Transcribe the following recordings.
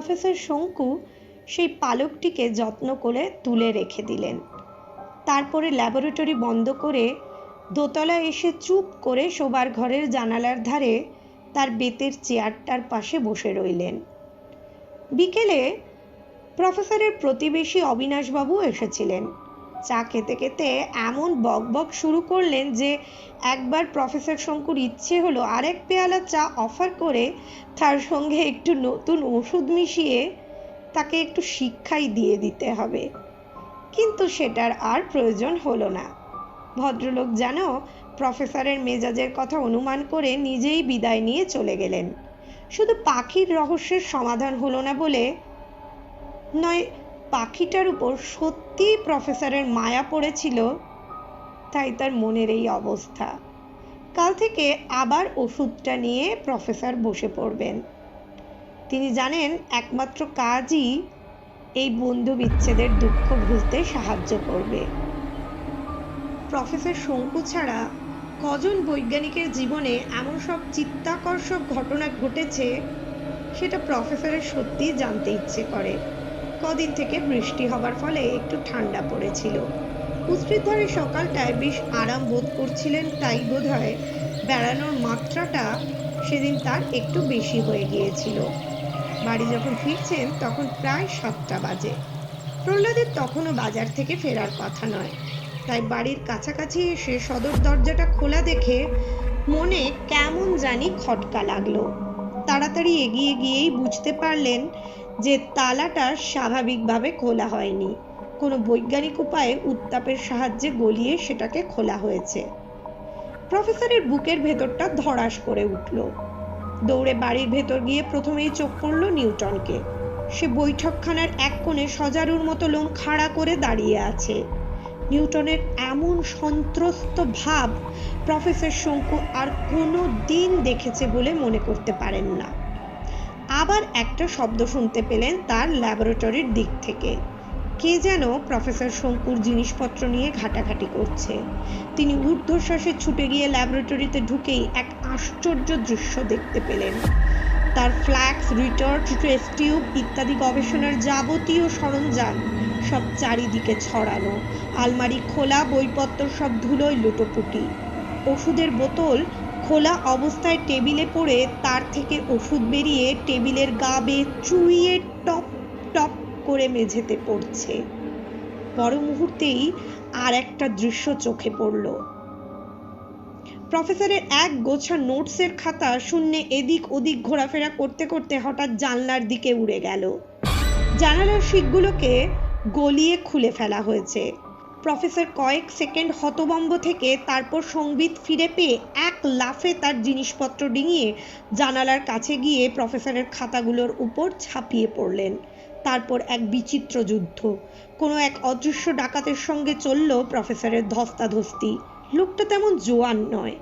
Professor শঙ্কু সেই পালকটিকে যত্ন করে তুলে রেখে দিলেন। তারপরে ল্যাবরেটরি বন্ধ করে দোতলায় এসে চুপ করে শোবার ঘরের জানালার ধারে তার বেতের চেয়ারটার পাশে বসে রইলেন। বিকেলে প্রফেসরের প্রতিবেশী অবিনাশবাবু এসেছিলেন। চা খেতে খেতে এমন বকবক শুরু করলেন যে একবার প্রফেসর শঙ্কুর ইচ্ছে হলো আরেক পেয়ালা চা অফার করে তার সঙ্গে একটু নতুন ওষুধ মিশিয়ে তাকে একটু শিক্ষাই দিয়ে দিতে হবে, কিন্তু সেটার আর প্রয়োজন হলো না। ভদ্রলোক যেন প্রফেসরের মেজাজের কথা অনুমান করে নিজেই বিদায় নিয়ে চলে গেলেন। শুধু পাখির রহস্যের সমাধান হলো না বলে নয়, পাখিটার উপর সত্যিই প্রফেসরের মায়া পড়েছিল, তাই তার মনের এই অবস্থা। কাল থেকে আবার ওষুধটা নিয়ে প্রফেসর বসে পড়বেন। তিনি জানেন একমাত্র কাজই এই বন্ধু বিচ্ছেদের দুঃখ ভুলতে সাহায্য করবে। প্রফেসর শঙ্কু ছাড়া কজন বৈজ্ঞানিকের জীবনে এমন সব চিত্তাকর্ষক ঘটনা ঘটেছে সেটা প্রফেসরের সত্যিই জানতে ইচ্ছে করে। কদিন থেকে বৃষ্টি হবার ফলে একটু ঠান্ডা পড়েছিল। কুস্তির সকালটায় বেশ আরাম বোধ করছিলেন, তাই বোধহয় বেড়ানোর মাত্রাটা সেদিন তার একটু বেশি হয়ে গিয়েছিল। বাড়ি যখন ফিরছেন তখন প্রায় 7টা বাজে। প্রহ্লাদের তখনও বাজার থেকে ফেরার কথা নয়, তাই বাড়ির কাছাকাছি এসে সদর দরজাটা খোলা দেখে মনে কেমন জানি খটকা লাগলো। তাড়াতাড়ি এগিয়ে গিয়েই বুঝতে পারলেন যে তালাটা স্বাভাবিকভাবে খোলা হয়নি, কোনো বৈজ্ঞানিক উপায়ে উত্তাপের সাহায্যে গলিয়ে সেটাকে খোলা হয়েছে। প্রফেসরের বুকের ভেতরটা ধড়াস করে উঠল। দৌড়ে বাড়ির ভেতর গিয়ে প্রথমেই চোখ পড়ল নিউটনকে। সে বৈঠকখানার এক কোণে সজারুর মতো লোম খাড়া করে দাঁড়িয়ে আছে। নিউটনের এমন সন্ত্রস্ত ভাব প্রফেসর শঙ্কু আর কোনো দিন দেখেছে বলে মনে করতে পারেন না। আবার একটা শব্দ শুনতে পেলেন তার ল্যাবরেটরির দিক থেকে। কে যেন প্রফেসর শঙ্কুর জিনিসপত্র নিয়ে ঘাটাঘাটি করছে। তিনি ঊর্ধ্বশ্বাসে ছুটে গিয়ে ল্যাবরেটরিতে ঢুকেই এক আশ্চর্য দৃশ্য দেখতে পেলেন। তার ফ্ল্যাক্স, রিটার্ট, টেস্ট টিউব ইত্যাদি গবেষণার যাবতীয় সরঞ্জাম সব চারিদিকে ছড়ানো, আলমারি খোলা, বইপত্র সব ধুলোয় লুটোপুটি। ওষুধের বোতল খোলা অবস্থায় টেবিলে পড়ে তার থেকে ওষুধ বেরিয়ে টেবিলের গা বেয়ে চুইয়ে টপ টপ করে মেঝেতে পড়ছে। পর মুহূর্তেই আর একটা দৃশ্য চোখে পড়ল। প্রফেসরের এক গোছা নোটসের খাতা শূন্যে এদিক ওদিক ঘোরাফেরা করতে করতে হঠাৎ জানলার দিকে উড়ে গেল। জানালার শিকগুলোকে গলিয়ে খুলে ফেলা হয়েছে। প্রফেসর কয়েক সেকেন্ড হতভম্ব থেকে তারপর সংবিত ফিরে পেয়ে এক লাফে তার জিনিসপত্র ডিঙিয়ে জানালার কাছে গিয়ে প্রফেসরের খাতাগুলোর উপর ঝাঁপিয়ে পড়লেন। তারপর এক বিচিত্র যুদ্ধ। কোনো এক অদৃশ্য ডাকাতের সঙ্গে চলল প্রফেসরের ধস্তাধস্তি। লোকটা তেমন জোয়ান নয়।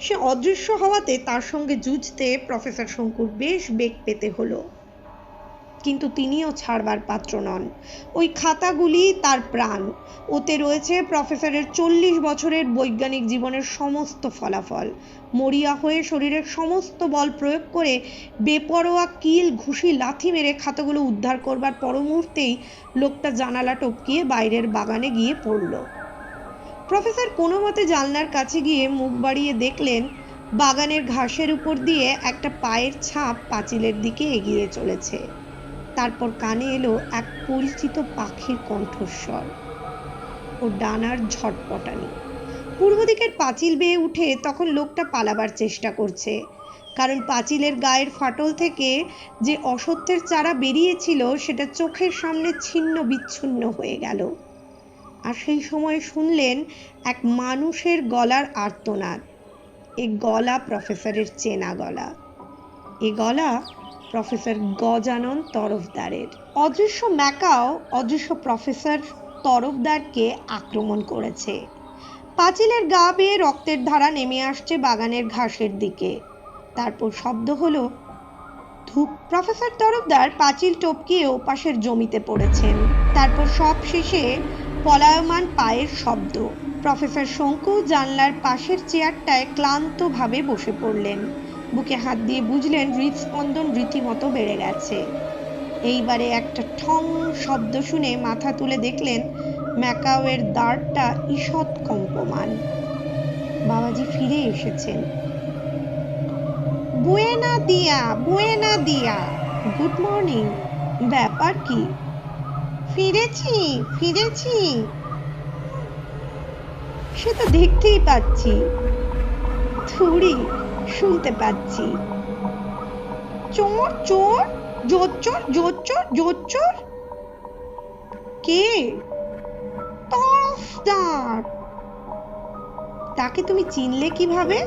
সে অদৃশ্য হওয়াতে তার সঙ্গে যুঝতে প্রফেসর শঙ্কুর বেশ বেগ পেতে হলো, কিন্তু তিনিও ছাড়বার পাত্র নন। ওই খাতাগুলি তার প্রাণ। ওতে রয়েছে প্রফেসরের 40 বছরের বৈজ্ঞানিক জীবনের সমস্ত ফলাফল। মরিয়া হয়ে শরীরের সমস্ত বল প্রয়োগ করে বেপরোয়া কিল ঘুষি লাথি মেরে খাতাগুলো উদ্ধার করবার পর মুহূর্তেই লোকটা জানালা টপকিয়ে বাইরের বাগানে গিয়ে পড়ল। প্রফেসর কোনো মতে জানলার কাছে গিয়ে মুখ বাড়িয়ে দেখলেন বাগানের ঘাসের উপর দিয়ে একটা পায়ের ছাপ পাঁচিলের দিকে এগিয়ে চলেছে। তারপর কানে এলো এক পরিচিত পাখির কণ্ঠস্বর ও ডানার ঝটপটানি। পূর্ব দিকের পাঁচিল বেয়ে উঠে তখন লোকটা পালাবার চেষ্টা করছে, কারণ পাঁচিলের গায়ের ফাটল থেকে যে অসত্যের চারা বেরিয়েছিল সেটা চোখের সামনে ছিন্ন বিচ্ছিন্ন হয়ে গেল। আর সেই সময় শুনলেন এক মানুষের গলার আর্তনাদ। এ গলা প্রফেসরের চেনা গলা। এ গলা প্রফেসর গজানন তরফদারের। অদৃশ্য ম্যাকাও অদৃশ্য প্রফেসর তরফদারকে আক্রমণ করেছে। পাঁচিলের গা বেয়ে রক্তের ধারা নেমে আসছে বাগানের ঘাসের দিকে। তারপর শব্দ হলো ধূপ। প্রফেসর তরফদার পাঁচিল টপকিয়ে ওপাশের জমিতে পড়েছেন। তারপর সব শেষে পলায়মান পায়ের শব্দ। প্রফেসর শঙ্কু জানলার পাশের চেয়ারটায় ক্লান্তভাবে বসে পড়লেন। বুকে হাত দিয়ে বুঝলেন হৃদস্পন্দন রীতিমতো বেড়ে গেছে। এইবারে একটা ঠং শব্দ শুনে মাথা তুলে দেখলেন ম্যাকাওয়ের দাঁড়টা ঈষৎ কম্পমান। বাবাজি ফিরে এসেছেন। বুয়েনা দিয়া, বুয়েনা দিয়া, গুড মর্নিং। ব্যাপার কি? ফিরেছি, ফিরেছি। সে তো দেখতেই পাচ্ছি, থুড়ি শুনতে পাচ্ছি। চোর চোর, জোর চোর, জোর চোর, জোর চোর। কে? তরফদার। তাকে তুমি চিনলে কিভাবে?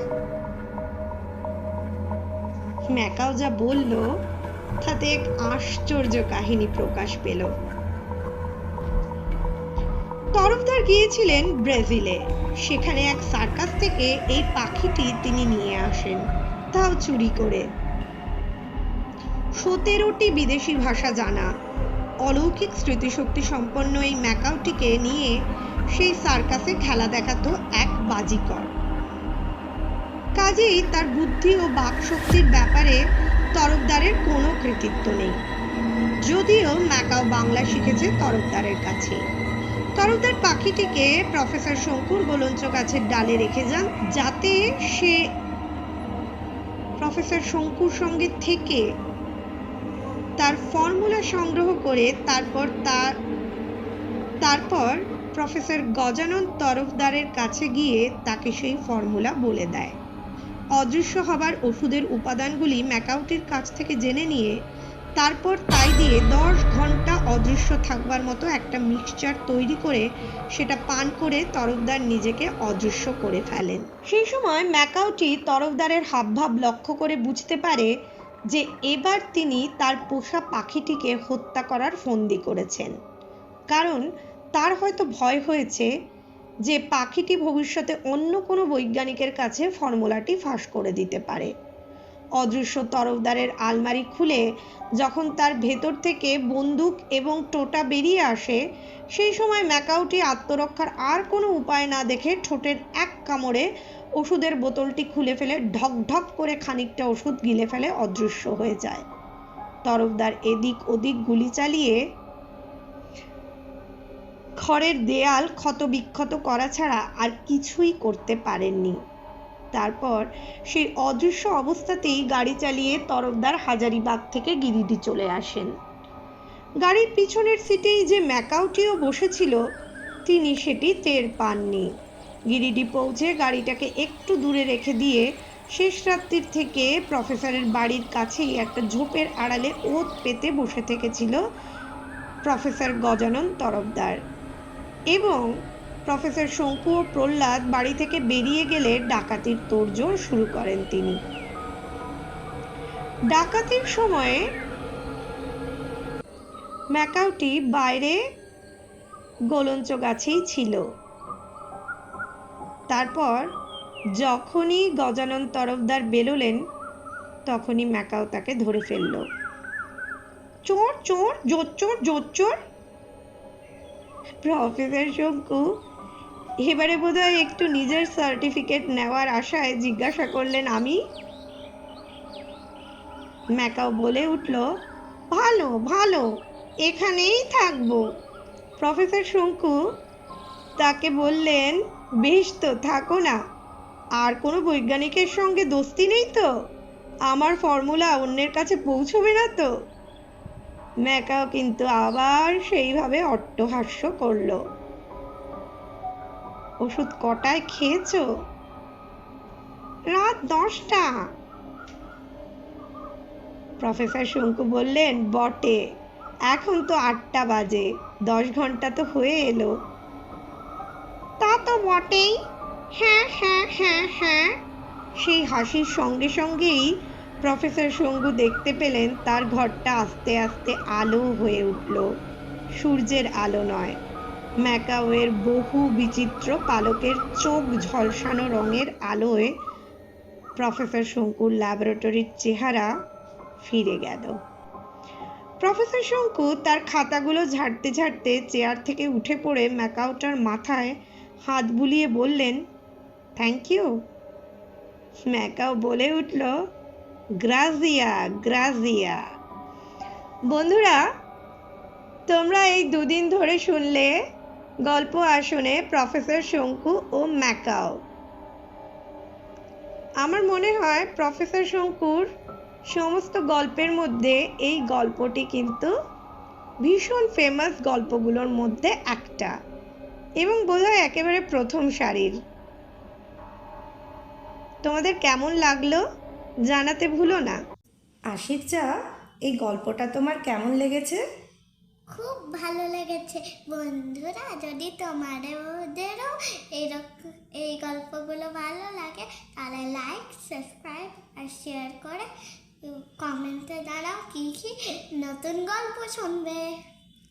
ম্যাকাও যা বলল তাতে এক আশ্চর্য কাহিনী প্রকাশ পেল। তরফদার গিয়েছিলেন ব্রাজিলে। সেখানে এক সার্কাস থেকে এই পাখিটি তিনি নিয়ে আসেন, তাও চুরি করে। 17টি বিদেশি ভাষা জানা, অলৌকিক স্মৃতিশক্তি সম্পন্ন এই ম্যাকাওটিকে নিয়ে সেই সার্কাসে খেলা দেখাতো এক বাজিকর। কাজেই তার বুদ্ধি ও বাকশক্তির ব্যাপারে তরফদারের কোনো কৃতিত্ব নেই, যদিও ম্যাকাও বাংলা শিখেছে তরফদারের কাছে। তরফদার পাখিটিকে প্রফেসর শঙ্কুর গোলঞ্চ গাছের ডালে রেখে যান, যাতে সে প্রফেসর শঙ্কুর সঙ্গে থেকে তার ফর্মুলা সংগ্রহ করে তারপর প্রফেসর গজানন তরফদারের কাছে গিয়ে তাকে সেই ফর্মুলা বলে দেয়। অদৃশ্য হবার ওষুধের উপাদানগুলি ম্যাকাওটির কাছ থেকে জেনে নিয়ে তারপর তাই দিয়ে 10 ঘন্টা অদৃশ্য থাকবার মতো একটা মিক্সচার তৈরি করে সেটা পান করে তরফদার নিজেকে অদৃশ্য করে ফেলেন। সেই সময় ম্যাকাওটি তরফদারের হাবভাব লক্ষ্য করে বুঝতে পারে যে এবার তিনি তার পোষা পাখিটিকে হত্যা করার ফন্দি করেছেন, কারণ তার হয়তো ভয় হয়েছে যে পাখিটি ভবিষ্যতে অন্য কোনো বৈজ্ঞানিকের কাছে ফর্মুলাটি ফাঁস করে দিতে পারে। অদৃশ্য তরফদারের আলমারি খুলে যখন তার ভেতর থেকে বন্দুক এবং টোটা বেরিয়ে আসে, সেই সময় ম্যাকাওটি আত্মরক্ষার আর কোনো উপায় না দেখে ঠোঁটের এক কামড়ে ওষুধের বোতলটি খুলে ফেলে ঢক ঢক করে খানিকটা ওষুধ গিলে ফেলে অদৃশ্য হয়ে যায়। তরফদার এদিক ওদিক গুলি চালিয়ে ঘরের দেয়াল ক্ষতবিক্ষত করা ছাড়া আর কিছুই করতে পারেননি। তারপর সেই অদৃশ্য অবস্থাতেই গাড়ি চালিয়ে তরফদার হাজারিবাগ থেকে গিরিডি চলে আসেন। গাড়ির পিছনের সিটেই যে ম্যাকাওটিও বসেছিল, তিনি সেটি টের পাননি। গিরিডি পৌঁছে গাড়িটাকে একটু দূরে রেখে দিয়ে শেষ রাত্রির থেকে প্রফেসরের বাড়ির কাছেই একটা ঝোপের আড়ালে ওত পেতে বসে থেকেছিল প্রফেসর গজানন তরফদার। এবং প্রফেসর শঙ্কু ও প্রহ্লাদ বাড়ি থেকে বেরিয়ে গেলে ডাকাতির তোড়জোড় শুরু করেন তিনি। ডাকাতির সময়ে ম্যাকাওটি বাইরে গোলঞ্চ গাছেই ছিল। তারপর যখনই গজানন তরফদার বেরোলেন, তখনই ম্যাকাও তাকে ধরে ফেলল। চোর চোর, জোর চোর, জোর চোর। প্রফেসর শঙ্কু এবারে বোধহয় একটু নিজের সার্টিফিকেট নেওয়ার আশায় জিজ্ঞাসা করলেন, আমি? ম্যাকাও বলে উঠল, ভালো ভালো, এখানেই থাকবো। প্রফেসর শঙ্কু তাকে বললেন, বেশ তো, থাকো না। আর কোনো বৈজ্ঞানিকের সঙ্গে দোস্তি নেই তো? আমার ফর্মুলা অন্যের কাছে পৌঁছবে না তো? ম্যাকাও কিন্তু আবার সেইভাবে অট্টহাস্য করল। ওষুধ কটায় খেয়েছো? রাত 10টা। প্রফেসর শঙ্কু বললেন, বটে, এখন তো 8টা বাজে, 10 ঘন্টা তো হয়ে এলো। তা তো বটেই, হ্যাঁ হ্যাঁ হ্যাঁ হ্যাঁ। সেই হাসির সঙ্গে সঙ্গেই প্রফেসর শঙ্কু দেখতে পেলেন তার ঘরটা আস্তে আস্তে আলো হয়ে উঠল। সূর্যের আলো নয়, ম্যাকাওয়ের বহু বিচিত্র পালকের চোখ ঝলসানো রঙের আলোয় প্রফেসর শঙ্কুর ল্যাবরেটরির চেহারা ফিরে গেল। প্রফেসর শঙ্কু তার খাতাগুলো ঝাড়তে ঝাড়তে চেয়ার থেকে উঠে পড়ে ম্যাকাওটার মাথায় হাত বুলিয়ে বললেন, থ্যাংক ইউ। ম্যাকাও বলে উঠল, গ্রাজিয়া গ্রাজিয়া। বন্ধুরা, তোমরা এই দুদিন ধরে শুনলে গল্প আসনে প্রফেসর শঙ্কু ও ম্যাকাও। আমার মনে হয় প্রফেসর শঙ্কুর সমস্ত গল্পের মধ্যে এই গল্পটি কিন্তু ভীষণ ফেমাস গল্পগুলোর মধ্যে একটা, এবং বোধহয় একেবারে প্রথম সারির। তোমাদের কেমন লাগলো জানাতে ভুলো না। আশিক চা, এই গল্পটা তোমার কেমন লেগেছে? খুব ভালো লেগেছে বন্ধুরা। যদি তোমাদেরও এই গল্পগুলো ভালো লাগে তাহলে লাইক, সাবস্ক্রাইব আর শেয়ার করে কমেন্টে জানাও কি কি নতুন গল্প শুনবে।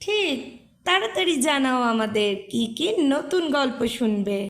ঠিক, তাড়াতাড়ি জানাও আমাদের কি কি নতুন গল্প শুনবে।